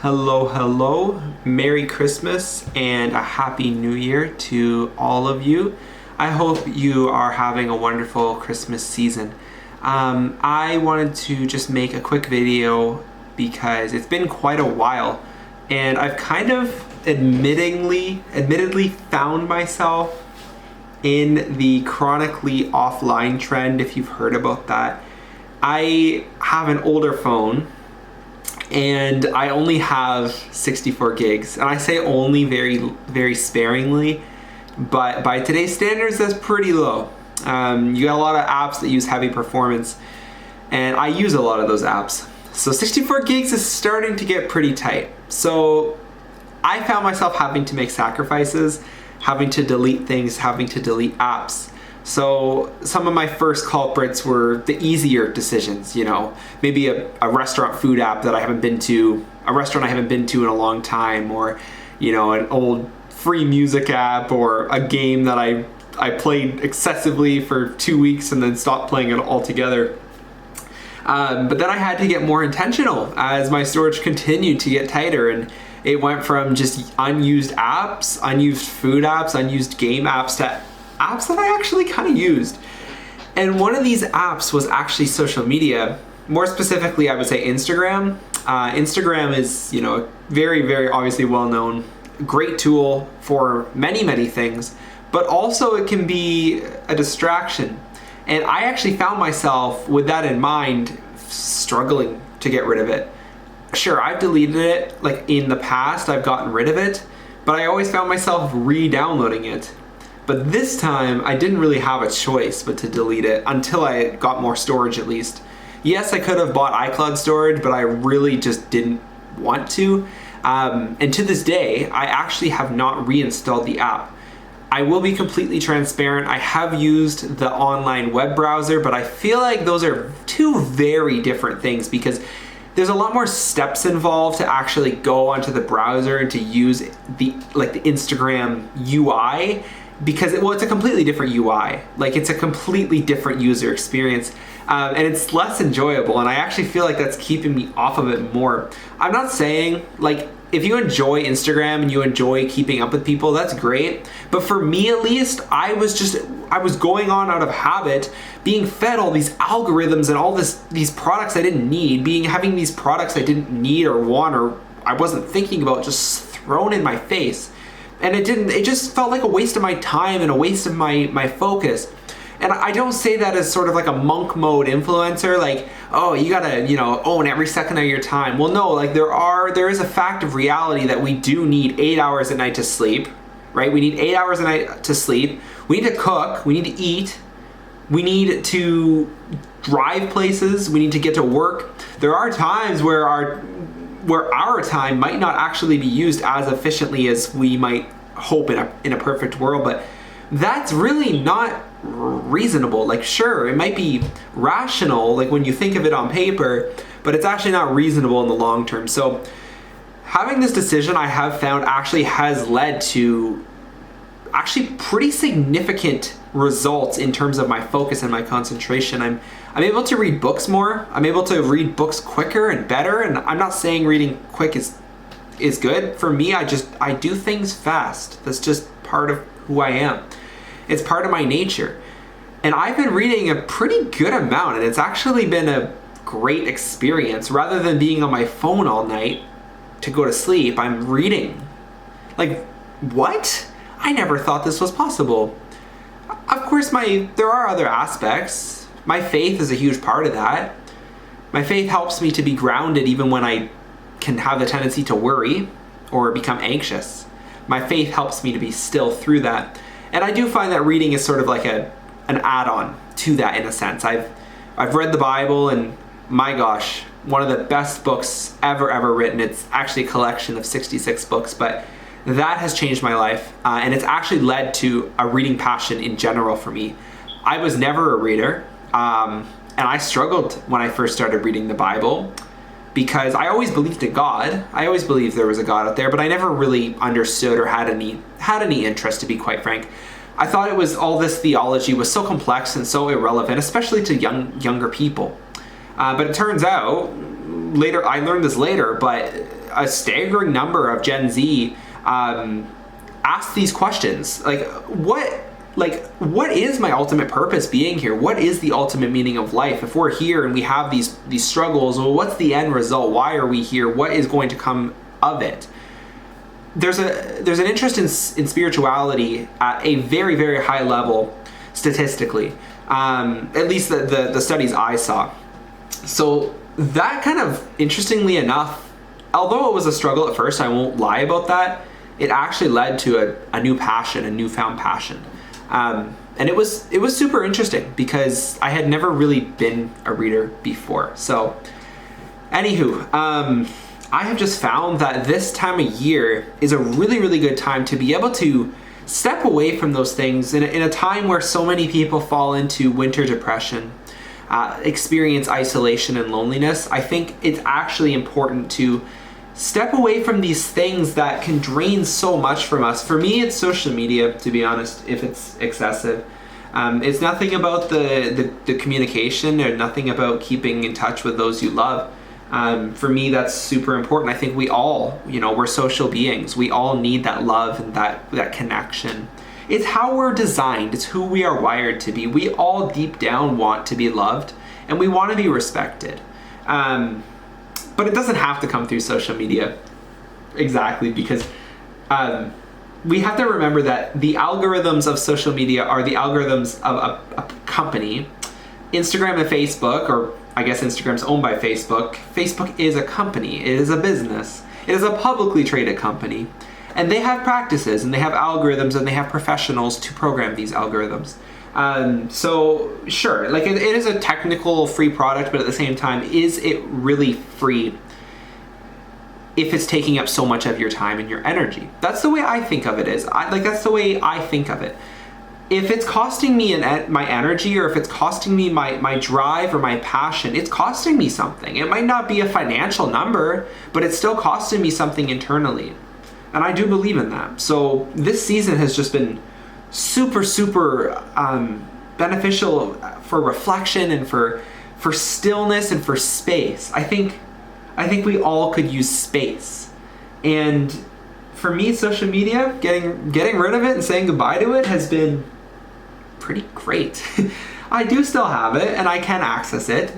Hello, hello. Merry Christmas and a Happy New Year to all of you. I hope you are having a wonderful Christmas season. I wanted to just make a quick video because it's been quite a while and I've kind of admittedly found myself in the chronically offline trend, if you've heard about that. I have an older phone and I only have 64 gigs, and I say only very sparingly, but by today's standards that's pretty low. You got a lot of apps that use heavy performance, and I use a lot of those apps, so 64 gigs is starting to get pretty tight. So I found myself having to make sacrifices, having to delete things, having to delete apps. So some of my first culprits were the easier decisions, maybe a restaurant food app that I haven't been to, a restaurant I haven't been to in a long time, or, an old free music app, or a game that I played excessively for 2 weeks and then stopped playing it altogether. But then I had to get more intentional as my storage continued to get tighter, and it went from just unused apps, unused food apps, unused game apps to apps that I actually kind of used. And one of these apps was actually social media. More specifically, I would say Instagram. Instagram is, very obviously well-known, great tool for many things, but also it can be a distraction. And I actually found myself, with that in mind, struggling to get rid of it. Sure, I've deleted it, like in the past, I've gotten rid of it, but I always found myself re-downloading it. But this time, I didn't really have a choice but to delete it until I got more storage at least. Yes, I could have bought iCloud storage, but I really just didn't want to. And to this day, I actually have not reinstalled the app. I will be completely transparent. I have used the online web browser, but I feel like those are two very different things because there's a lot more steps involved to actually go onto the browser and to use the Instagram UI. Because it's a completely different UI. It's a completely different user experience, and it's less enjoyable, and I actually feel like that's keeping me off of it more. I'm not saying, if you enjoy Instagram and you enjoy keeping up with people, that's great, but for me at least, I was going on out of habit, being fed all these algorithms and all these products I didn't need, having these products I didn't need or want or I wasn't thinking about just thrown in my face. And it just felt like a waste of my time and a waste of my focus. And I don't say that as sort of like a monk mode influencer, you gotta, own every second of your time. Well, no, there is a fact of reality that we do need 8 hours a night to sleep, right? We need 8 hours a night to sleep. We need to cook, we need to eat, we need to drive places, we need to get to work. There are times where our time might not actually be used as efficiently as we might hope in a perfect world, but that's really not reasonable. Sure, it might be rational, when you think of it on paper, but it's actually not reasonable in the long term. So having this decision, I have found, actually has led to pretty significant results in terms of my focus and my concentration. I'm able to read books more. I'm able to read books quicker and better. And I'm not saying reading quick is good. For me, I do things fast. That's just part of who I am. It's part of my nature. And I've been reading a pretty good amount, and it's actually been a great experience. Rather than being on my phone all night to go to sleep, I'm reading. What? I never thought this was possible. Of course, there are other aspects. My faith is a huge part of that. My faith helps me to be grounded even when I can have the tendency to worry or become anxious. My faith helps me to be still through that. And I do find that reading is sort of like an add-on to that in a sense. I've read the Bible, and my gosh, one of the best books ever written. It's actually a collection of 66 books, but that has changed my life, and it's actually led to a reading passion in general for me. I was never a reader, and I struggled when I first started reading the Bible because I always believed in God. I always believed there was a God out there, but I never really understood or had any interest, to be quite frank. I thought all this theology was so complex and so irrelevant, especially to younger people. But it turns out later, I learned this later, but a staggering number of Gen Z ask these questions. What is my ultimate purpose being here? What is the ultimate meaning of life? If we're here and we have these struggles, well, what's the end result? Why are we here? What is going to come of it? There's an interest in spirituality at a very, very high level statistically, at least the studies I saw. So that kind of, interestingly enough, although it was a struggle at first, I won't lie about that, it actually led to a new passion, a newfound passion. And it was super interesting because I had never really been a reader before. So anywho, I have just found that this time of year is a really, really good time to be able to step away from those things in a time where so many people fall into winter depression, experience isolation and loneliness. I think it's actually important to step away from these things that can drain so much from us. For me, it's social media, to be honest, if it's excessive. It's nothing about the communication or nothing about keeping in touch with those you love. For me, that's super important. I think we all, we're social beings. We all need that love and that connection. It's how we're designed. It's who we are wired to be. We all deep down want to be loved and we want to be respected. But it doesn't have to come through social media exactly, because we have to remember that the algorithms of social media are the algorithms of a company. Instagram and Facebook, or I guess Instagram's owned by Facebook. Facebook is a company. It is a business. It is a publicly traded company. And they have practices and they have algorithms and they have professionals to program these algorithms. So sure, it is a technical free product, but at the same time, is it really free if it's taking up so much of your time and your energy? That's the way I think of it. That's the way I think of it. If it's costing me my energy, or if it's costing me my drive or my passion, it's costing me something. It might not be a financial number, but it's still costing me something internally. And I do believe in that. So this season has just been super, super beneficial for reflection and for stillness and for space. I think we all could use space. And for me, social media, getting rid of it and saying goodbye to it has been pretty great. I do still have it and I can access it,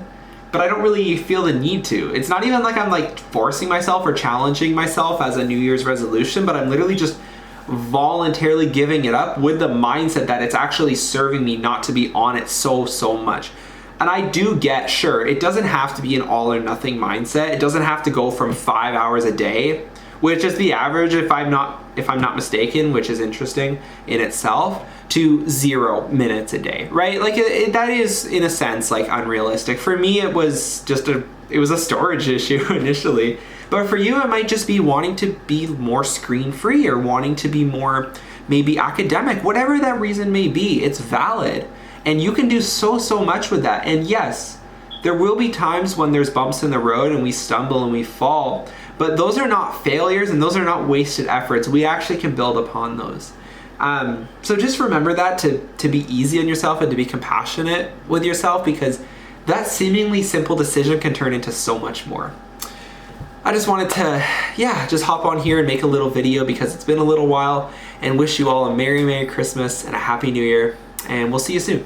but I don't really feel the need to. It's not even like I'm forcing myself or challenging myself as a New Year's resolution, but I'm literally just voluntarily giving it up with the mindset that it's actually serving me not to be on it so much. And I do get, sure, it doesn't have to be an all or nothing mindset. It doesn't have to go from 5 hours a day, which is the average if I'm not mistaken, which is interesting in itself, to 0 minutes a day, right? That is in a sense unrealistic. For me, it was a storage issue initially. But for you, it might just be wanting to be more screen free or wanting to be more maybe academic, whatever that reason may be. It's valid. And you can do so much with that. And yes, there will be times when there's bumps in the road and we stumble and we fall, but those are not failures and those are not wasted efforts. We actually can build upon those. So just remember that to be easy on yourself and to be compassionate with yourself, because that seemingly simple decision can turn into so much more. I just wanted to, just hop on here and make a little video because it's been a little while, and wish you all a Merry Christmas and a Happy New Year, and we'll see you soon.